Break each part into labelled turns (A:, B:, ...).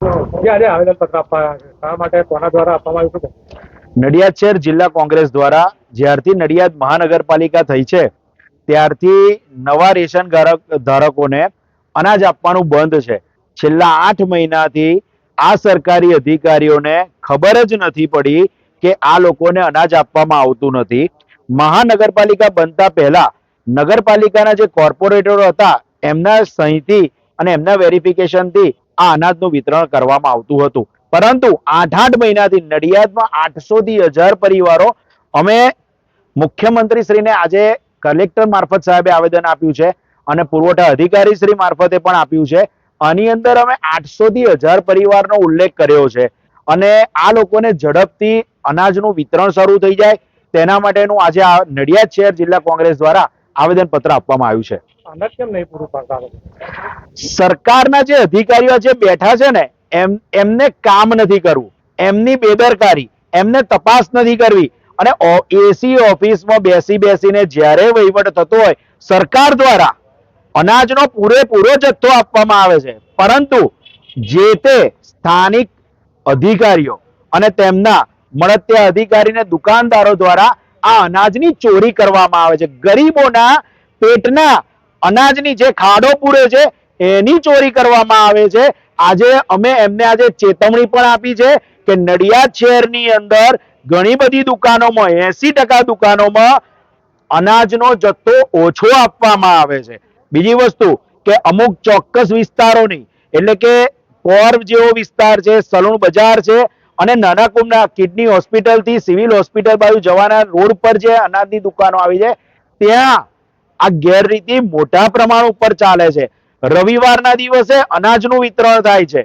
A: આજે આવેદનપત્ર આપવા શા માટે કોના દ્વારા આપવામાં આવ્યું છે?
B: નડિયાદ શહેર જિલ્લા કોંગ્રેસ દ્વારા જ્યારથી નડિયાદ મહાનગરપાલિકા થઈ છે ત્યારથી નવા રેશન ધારકોને અનાજ આપવાનું બંધ છે. છેલ્લા 8 મહિનાથી આ સરકારી અધિકારીઓને ખબર જ નથી પડી કે આ લોકોને અનાજ આપવામાં આવતું નથી. મહાનગરપાલિકા બનતા પહેલા નગરપાલિકાના જે કોર્પોરેટરો હતા એમના સહીથી અને એમના વેરિફિકેશનથી આ અનાજનું વિતરણ કરવામાં આવતું હતું. પરંતુ 8 મહિનાથી નડિયાદમાં 800 થી 1000 પરિવારો અમે મુખ્યમંત્રીશ્રીને આજે કલેક્ટર મારફત સાહેબે આવેદન આપ્યું છે અને પુરવઠા અધિકારી શ્રી મારફતે પણ આપ્યું છે. આની અંદર અમે 800 થી 1000 પરિવારનો ઉલ્લેખ કર્યો છે અને આ લોકોને ઝડપથી અનાજનું વિતરણ શરૂ થઈ જાય તેના માટેનું આજે આ નડિયાદ શહેર જિલ્લા કોંગ્રેસ દ્વારા આવેદનપત્ર આપવામાં આવ્યું છે.
A: અનાજ કેમ નહીં પૂરું પાડતા?
B: સરકારના જે અધિકારીઓ જે બેઠા છે ને એમને કામ નથી કરવું, એમની બેદરકારી, એમને તપાસ નથી કરવી અને એસી ઓફિસમાં બેસીને જ્યારે વહીવટ થતો હોય સરકાર દ્વારા અનાજનો પૂરેપૂરો જથ્થો આપવામાં આવે છે, પરંતુ જે તે સ્થાનિક અધિકારીઓ અને તેમના મળતિયા અધિકારીને દુકાનદારો દ્વારા આ અનાજની ચોરી કરવામાં આવે છે. ગરીબોના પેટના અનાજની જે ખાડો પૂરે છે એની ચોરી કરવામાં આવે છે. આજે અમે એમને આજે ચેતવણી પણ આપી છે કે નડિયાદ શહેરની અંદર ઘણી બધી દુકાનોમાં 80% દુકાનોમાં અનાજનો જથ્થો ઓછો આપવામાં આવે છે. બીજી વસ્તુ કે અમુક ચોક્કસ વિસ્તારોની એટલે કે પોર જેવો વિસ્તાર છે, સલૂણ બજાર છે અને નાના કુમના કિડની હોસ્પિટલ થી સિવિલ હોસ્પિટલ બાજુ જવાના રોડ પર જે અનાજની દુકાનો આવી છે ત્યાં આ ગેરરીતિ મોટા પ્રમાણ ઉપર ચાલે છે. રવિવારના દિવસે અનાજનું વિતરણ થાય છે.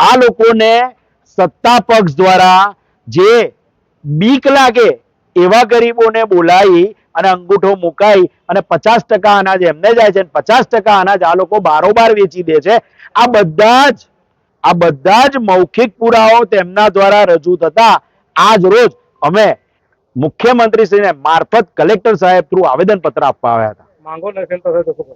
B: આ લોકોને સત્તા પક્ષ દ્વારા જે બીક લાગે એવા ગરીબોને બોલાવી અને અંગૂઠો મુકાઈ અને 50% અનાજ એમને જાય છે, 50% અનાજ આ લોકો બારોબાર વેચી દે છે. આ બધા જ મૌખિક પુરાવો તેમના દ્વારા રજૂ થતા આજ રોજ અમે મુખ્યમંત્રીશ્રીને મારફત કલેક્ટર સાહેબ થ્રુ આવેદનપત્ર આપવા આવ્યા હતા.
A: માંગો નથી તો શું કરશો?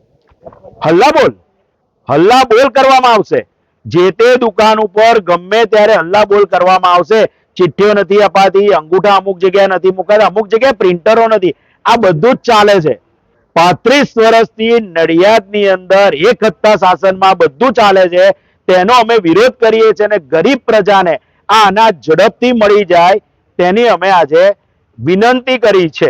B: હલ્લાબોલ કરવામાં આવશે. જે તે દુકાન ઉપર ગમે ત્યારે હલ્લાબોલ કરવામાં આવશે. ચિઠ્ઠીઓ નથી અપાતી, અંગૂઠા અમુક જગ્યાએ નથી મુકાતા, અમુક જગ્યાએ પ્રિન્ટરો નથી. આ બધું જ ચાલે છે. 35 વર્ષથી નડિયાદની અંદર એક સત્તા શાસનમાં બધું ચાલે છે. તેનો અમે વિરોધ કરીએ છીએ અને ગરીબ પ્રજાને આ અનાજ ઝડપથી મળી જાય તેની અમે આજે વિનંતી કરી છે.